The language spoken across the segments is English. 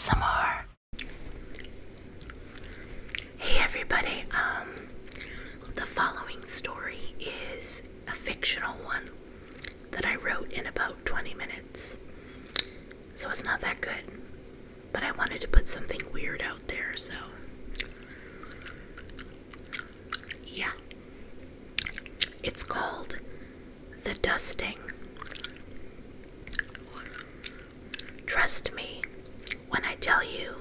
ASMR. Hey everybody, the following story is a fictional one that I wrote in about 20 minutes. So it's not that good, but I wanted to put something weird out there, so yeah. It's called The Dusting. Trust me when I tell you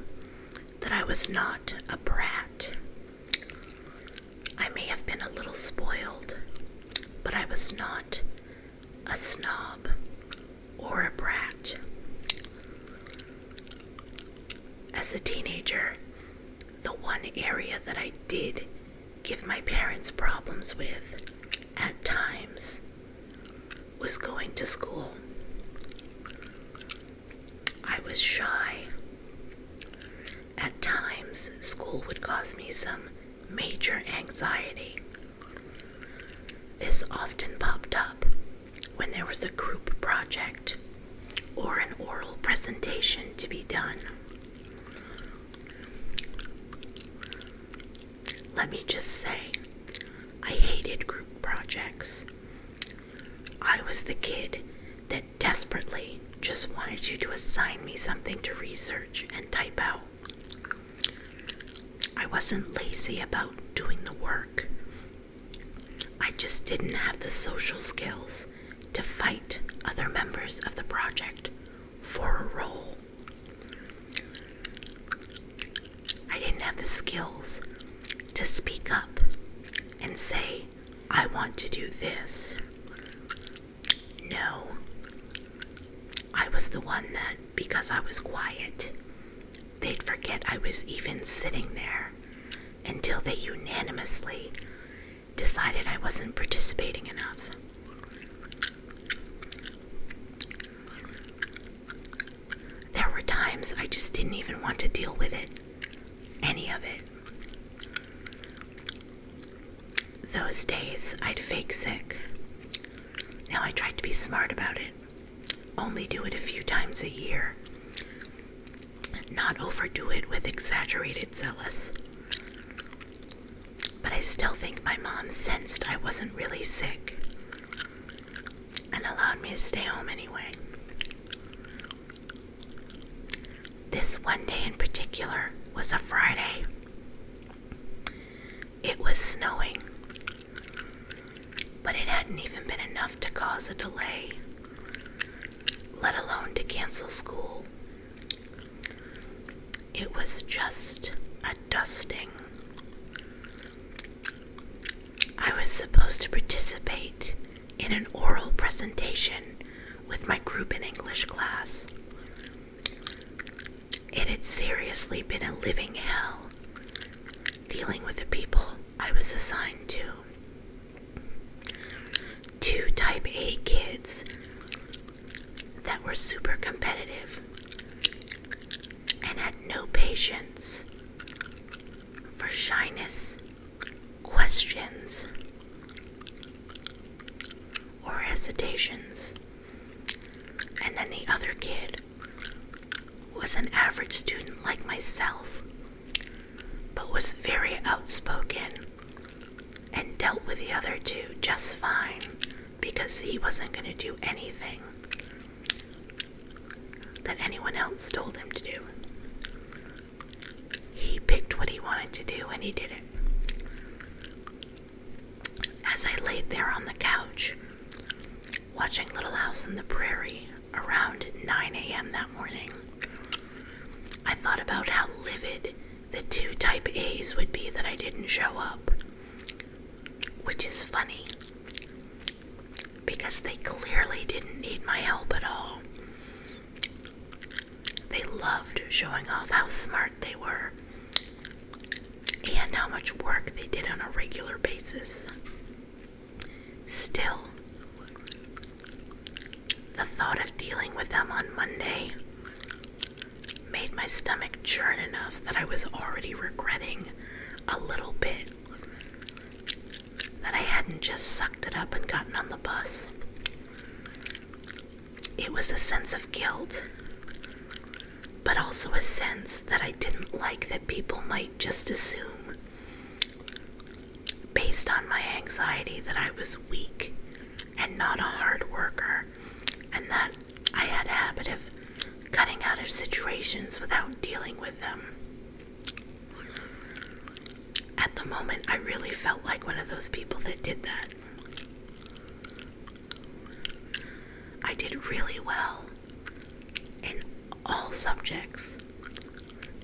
that I was not a brat. I may have been a little spoiled, but I was not a snob or a brat. As a teenager, the one area that I did give my parents problems with at times was going to school. I was shy. At times, school would cause me some major anxiety. This often popped up when there was a group project or an oral presentation to be done. Let me just say, I hated group projects. I was the kid that desperately just wanted you to assign me something to research and type out. I wasn't lazy about doing the work. I just didn't have the social skills to fight other members of the project for a role. I didn't have the skills to speak up and say, I want to do this. No. I was the one that, because I was quiet, they'd forget I was even sitting there until they unanimously decided I wasn't participating enough. There were times I just didn't even want to deal with it, any of it. Those days, I'd fake sick. Now I tried to be smart about it. Only do it a few times a year. Not overdo it with exaggerated zealous. But I still think my mom sensed I wasn't really sick and allowed me to stay home anyway. This one day in particular was a Friday. It was snowing, but it hadn't even been enough to cause a delay, let alone to cancel school. It was just a dusting. I was supposed to participate in an oral presentation with my group in English class. It had seriously been a living hell dealing with the people I was assigned to. Two type A kids that were super competitive and had no patience for shyness, questions, or hesitations. And then the other kid was an average student like myself, but was very outspoken and dealt with the other two just fine because he wasn't going to do anything that anyone else told him to do. He picked what he wanted to do and he did it. As I laid there on the couch, watching Little House on the Prairie around 9 a.m. that morning, I thought about how livid the two type A's would be that I didn't show up. Which is funny, because they clearly didn't need my help at all. They loved showing off how smart they were and how much work they did on a regular basis. Still, the thought of dealing with them on Monday made my stomach churn enough that I was already regretting a little bit that I hadn't just sucked it up and gotten on the bus. It was a sense of guilt, but but also a sense that I didn't like that people might just assume, based on my anxiety, that I was weak and not a hard worker, and that I had a habit of cutting out of situations without dealing with them. At the moment, I really felt like one of those people that did that. I did really well in all subjects,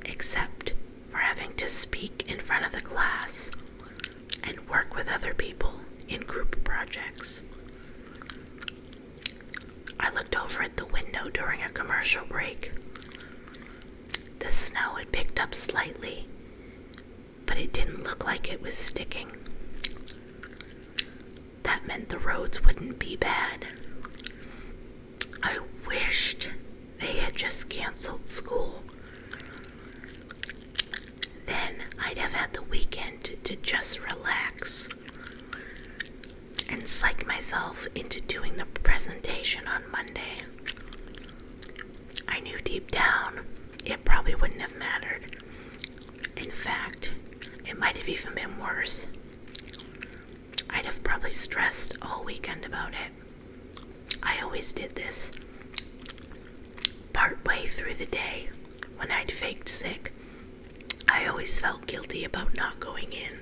except for having to speak in front of the class and work with other people in group projects. I looked over at the window during a commercial break. The snow had picked up slightly, but it didn't look like it was sticking. That meant the roads wouldn't be bad. I wished they had just canceled school. Then I'd have had the weekend to just relax and psych myself into doing the presentation on Monday. I knew deep down it probably wouldn't have mattered. In fact, it might have even been worse. I'd have probably stressed all weekend about it. I always did this. Partway through the day, when I'd faked sick, I always felt guilty about not going in.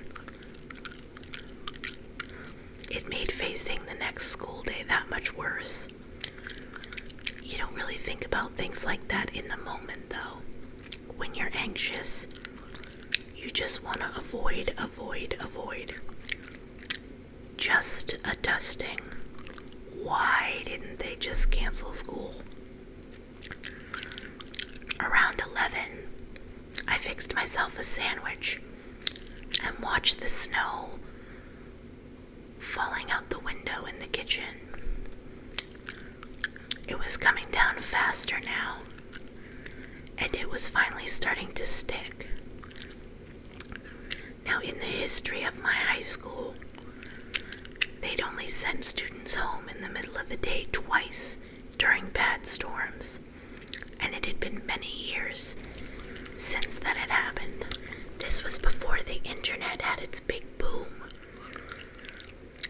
It made facing the next school day that much worse. You don't really think about things like that in the moment, though. When you're anxious, you just want to avoid. Just a dusting. Why didn't they just cancel school? Around 11, I fixed myself a sandwich and watched the snow falling out the window in the kitchen. It was coming down faster now, and it was finally starting to stick. Now, in the history of my high school, they'd only sent students home in the middle of the day twice during bad storms, and it had been many years since that had happened. This was before the internet had its big boom.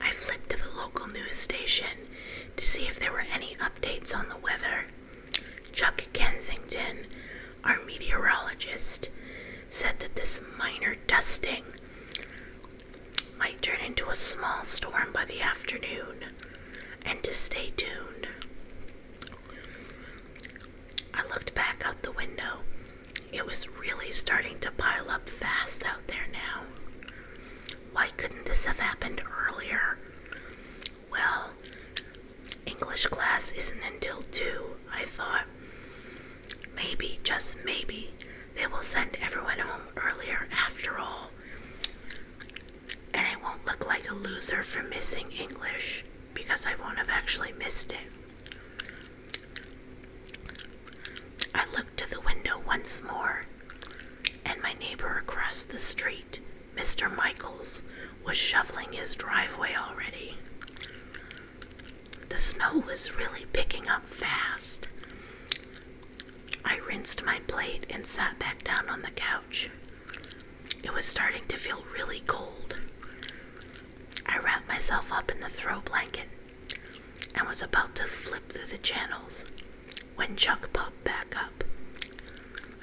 I flipped to the local news station to see if there were any updates on the weather. Chuck Kensington, our meteorologist, said that this minor dusting might turn into a small storm by the afternoon, and to stay tuned. I looked back out the window. It was really starting to pile up fast out there now. Why couldn't this have happened earlier? Well, English class isn't until 2, I thought. Maybe, just maybe, they will send everyone home earlier after all. And I won't look like a loser for missing English, because I won't have actually missed it. I looked to the window once more, and my neighbor across the street, Mr. Michaels, was shoveling his driveway already. The snow was really picking up fast. I rinsed my plate and sat back down on the couch. It was starting to feel really cold. I wrapped myself up in the throw blanket and was about to flip through the channels when Chuck popped back up,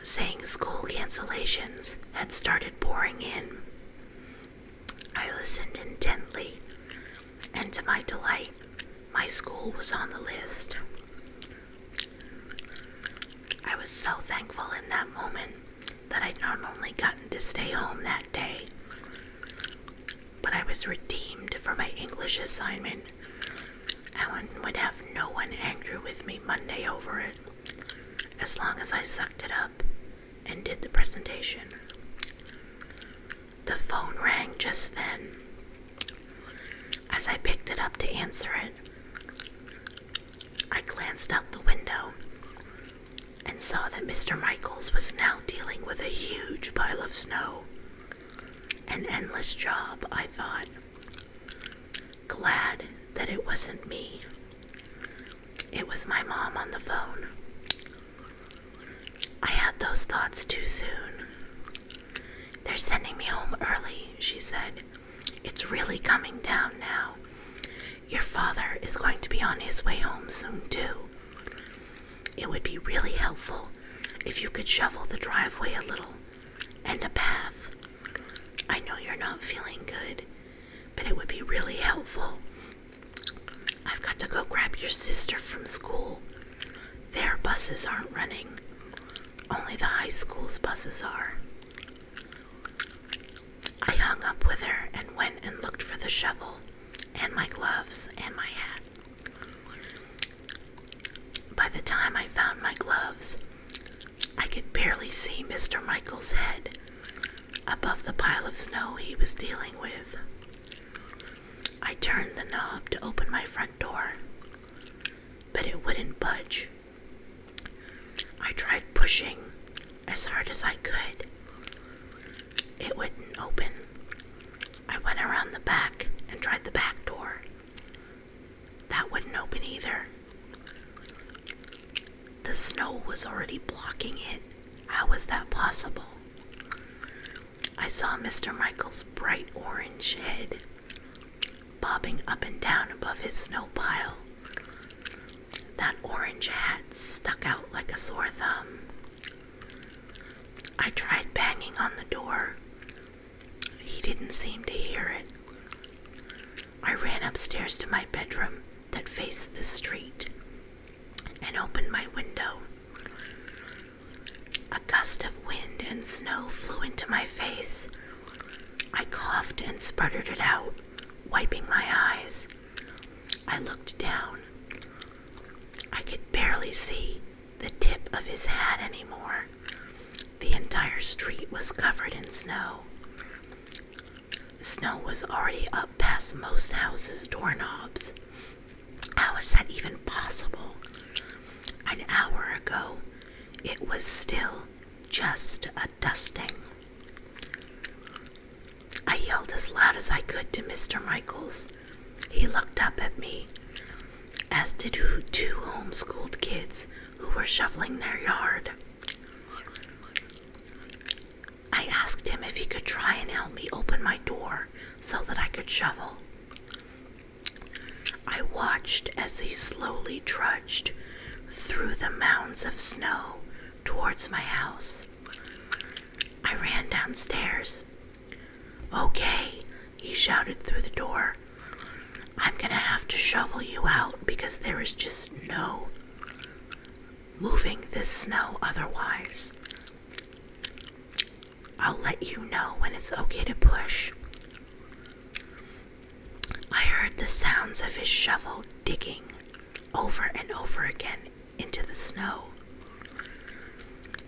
saying school cancellations had started pouring in. I listened intently, and to my delight, my school was on the list. I was so thankful in that moment that I'd not only gotten to stay home that day, but I was redeemed for my English assignment and would have no one angry with me Monday over it, as long as I sucked it up and did the presentation. The phone rang just then. As I picked it up to answer it, I glanced out the window and saw that Mr. Michaels was now dealing with a huge pile of snow. An endless job, I thought. Glad that it wasn't me. It was my mom on the phone. I had those thoughts too soon. They're sending me home early, she said. It's really coming down now. Your father is going to be on his way home soon, too. It would be really helpful if you could shovel the driveway a little and a path. I know you're not feeling good, but it would be really helpful. I've got to go grab your sister from school. Their buses aren't running. Only the high school's buses are. I hung up with her and went and looked for the shovel and my gloves and my hat. By the time I found my gloves, I could barely see Mr. Michael's head above the pile of snow he was dealing with. I turned the knob to open my front door, but it wouldn't budge. I tried pushing as hard as I could. It wouldn't open. I went around the back and tried the back door. That wouldn't open either. The snow was already blocking it. How was that possible? I saw Mr. Michael's bright orange head bobbing up and down above his snow pile. That orange hat stuck out like a sore thumb. I tried banging on the door. He didn't seem to hear it. I ran upstairs to my bedroom that faced the street and opened my window. A gust of wind and snow flew into my face. I coughed and sputtered it out, wiping my eyes. I looked down. I could barely see the tip of his hat anymore. The entire street was covered in snow. Snow was already up past most houses' doorknobs. How is that even possible? An hour ago, it was still just a dusting. I yelled as loud as I could to Mr. Michaels. He looked up at me, as did two homeschooled kids who were shoveling their yard. I asked him if he could try and help me open my door so that I could shovel. I watched as he slowly trudged through the mounds of snow towards my house. I ran downstairs. Okay, he shouted through the door. I'm gonna have to shovel you out because there is just no moving this snow otherwise. I'll let you know when it's okay to push. I heard the sounds of his shovel digging over and over again into the snow.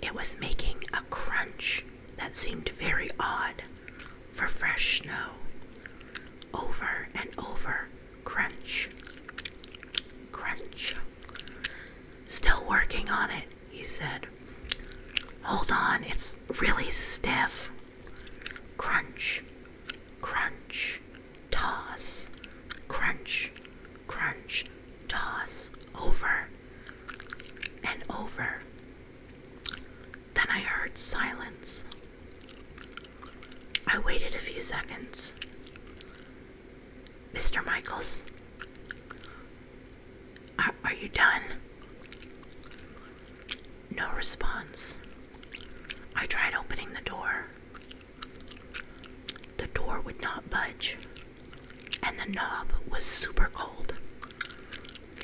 It was making a crunch that seemed very odd for fresh snow. Over and over, crunch, crunch. Still working on it, he said. Hold on, it's really stiff. Crunch, crunch, toss, crunch, crunch, toss, over and over. Then I heard silence. I waited a few seconds. Mr. Michaels, are you done? No response. I tried opening the door. The door would not budge, and the knob was super cold.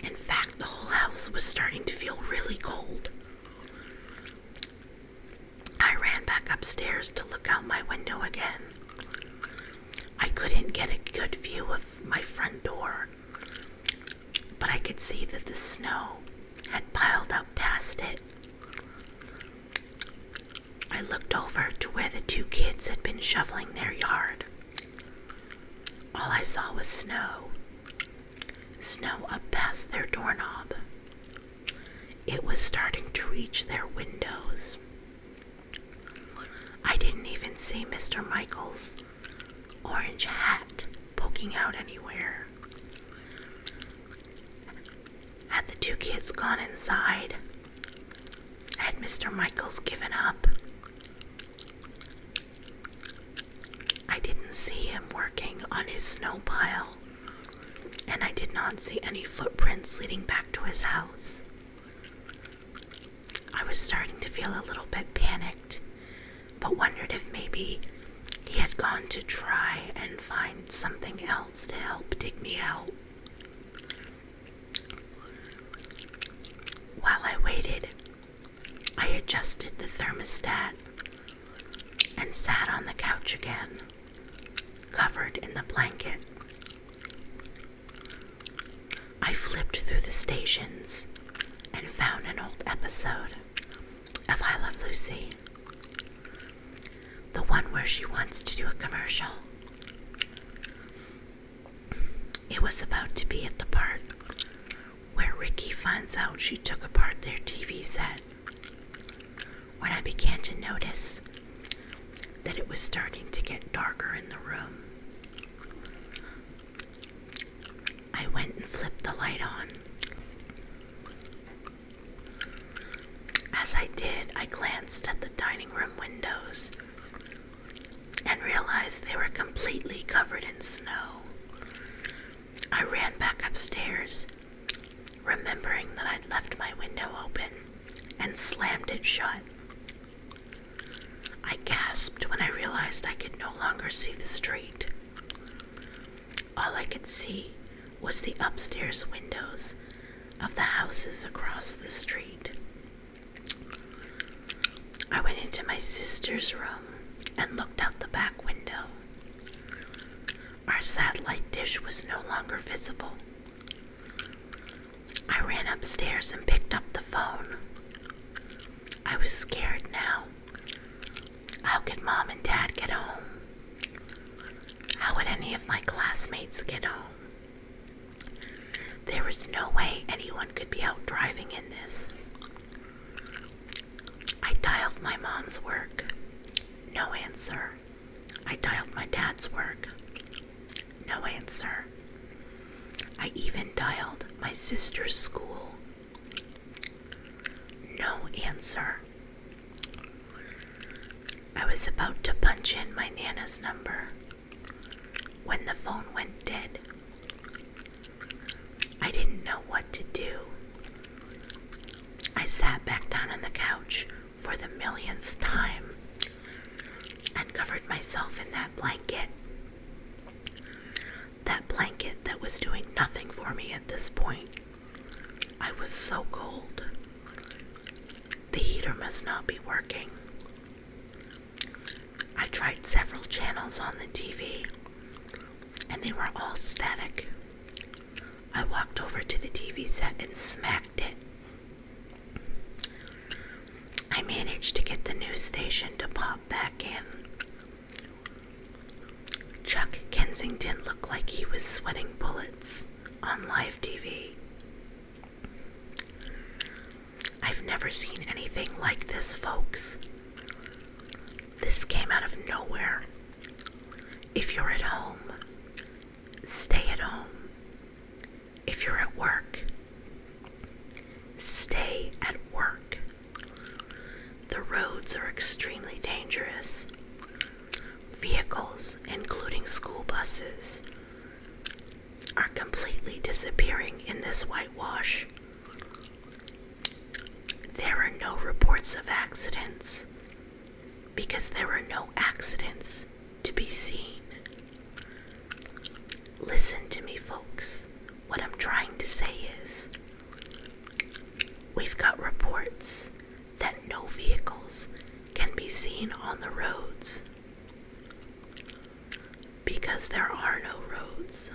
In fact, the whole house was starting to feel really cold. I ran back upstairs to look out my window again. I couldn't get a good view of my front door, but I could see that the snow had piled up past it. I looked over to where the two kids had been shoveling their yard. All I saw was snow. Snow up past their doorknob. It was starting to reach their windows. I didn't even see Mr. Michael's orange hat poking out anywhere. Had the two kids gone inside? Had Mr. Michael's given up. I didn't see him working on his snow pile, and I did not see any footprints leading back to his house. I was starting to feel a little bit panicked, but wondered if maybe he had gone to try and find something else to help dig me out. While I waited, I adjusted the thermostat and sat on the couch again, covered in the blanket. I flipped through the stations and found an old episode of I Love Lucy. The one where she wants to do a commercial. It was about to be at the part where Ricky finds out she took apart their TV set, when I began to notice that it was starting to get darker in the room. I went and flipped the light on. As I did, I glanced at the dining room windows and realized they were completely covered in snow. I ran back upstairs, remembering that I'd left my window open and slammed it shut. I gasped when I realized I could no longer see the street. All I could see was the upstairs windows of the houses across the street. I went into my sister's room and looked out the back window. Our satellite dish was no longer visible. I ran upstairs and picked up the phone. I was scared now. How could Mom and Dad get home? How would any of my classmates get home? There was no way anyone could be out driving in this. I dialed my mom's work. No answer. I dialed my dad's work. No answer. I even dialed my sister's school. No answer. I was about to punch in my Nana's number when the phone went dead. I didn't know what to do. I sat back down on the couch for the millionth time and covered myself in that blanket. That blanket that was doing nothing for me at this point. I was so cold. The heater must not be working. I tried several channels on the TV, and they were all static. I walked over to the TV set and smacked it. I managed to get the news station to pop back in. Chuck Kensington looked like he was sweating bullets on live TV. I've never seen anything like this, folks. This came out of nowhere. If you're at home, stay at home. If you're at work, stay at work. The roads are extremely dangerous. Vehicles, including school buses, are completely disappearing in this whitewash. There are no reports of accidents because there are no accidents to be seen. Listen to me, folks. What I'm trying to say is, we've got reports that no vehicles can be seen on the roads because there are no roads.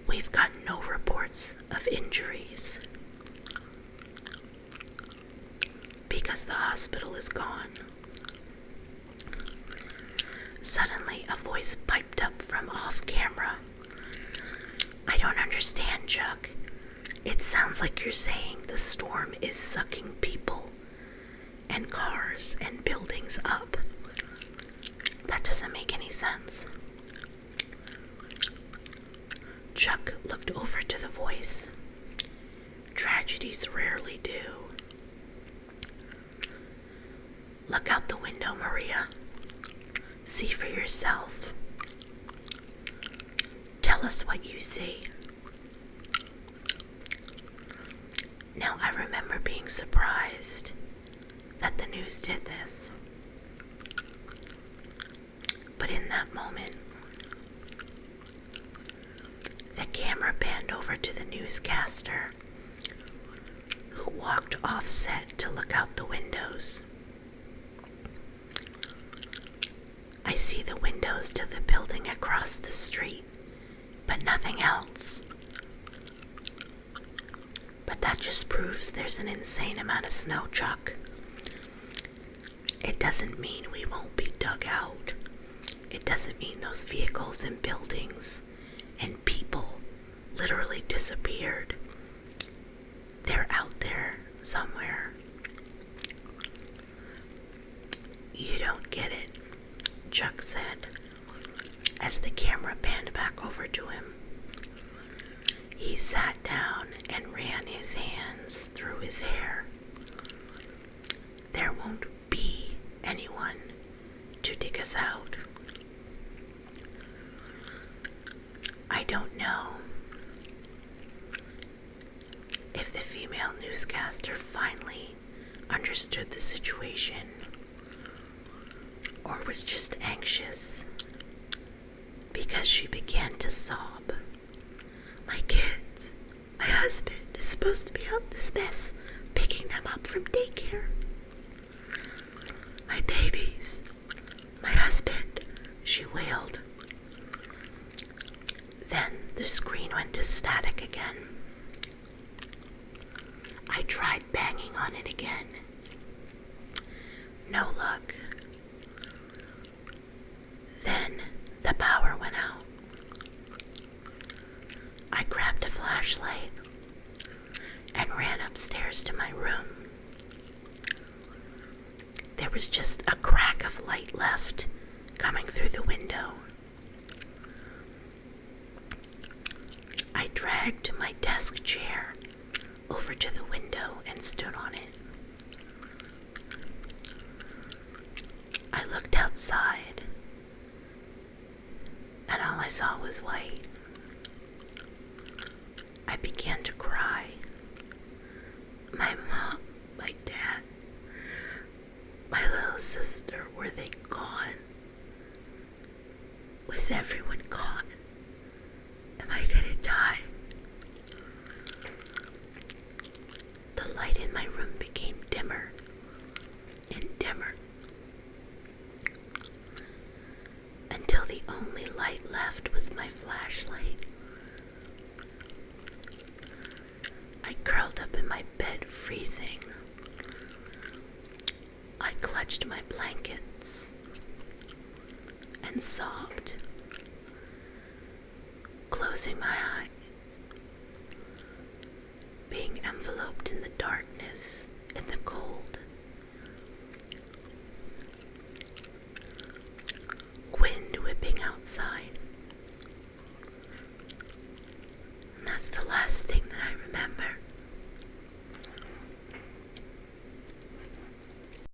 We've got no reports of injuries because the hospital is gone. Suddenly, a voice piped up from off camera. I don't understand, Chuck. It sounds like you're saying the storm is sucking people and cars and buildings up. That doesn't make any sense. Chuck looked over to the voice. Tragedies rarely do. See for yourself. Tell us what you see. Now, I remember being surprised that the news did this. But in that moment, the camera panned over to the newscaster, who walked off set to look out the windows. I see the windows to the building across the street, but nothing else. But that just proves there's an insane amount of snow, Chuck. It doesn't mean we won't be dug out. It doesn't mean those vehicles and buildings and people literally disappeared. They're out there somewhere. You don't get it, Chuck said, as the camera panned back over to him. He sat down and ran his hands through his hair. There won't be anyone to dig us out. I don't know if the female newscaster finally understood the situation or was just anxious, because she began to sob. My kids, my husband is supposed to be out this mess, picking them up from daycare. My babies, my husband, she wailed. Then the screen went to static again. I tried banging on it again. No luck. Then the power went out. I grabbed a flashlight and ran upstairs to my room. There was just a crack of light left coming through the window. I dragged my desk chair over to the window and stood on it. I looked outside, and all I saw was white. I began to cry. My mom, my dad, my little sister, were they gone? Was everyone gone? Am I gonna die? The light in my room became dimmer and dimmer, until the only light left was my flashlight. I curled up in my bed, freezing. I clutched my blankets and sobbed, closing my eyes, being enveloped in the darkness and the cold.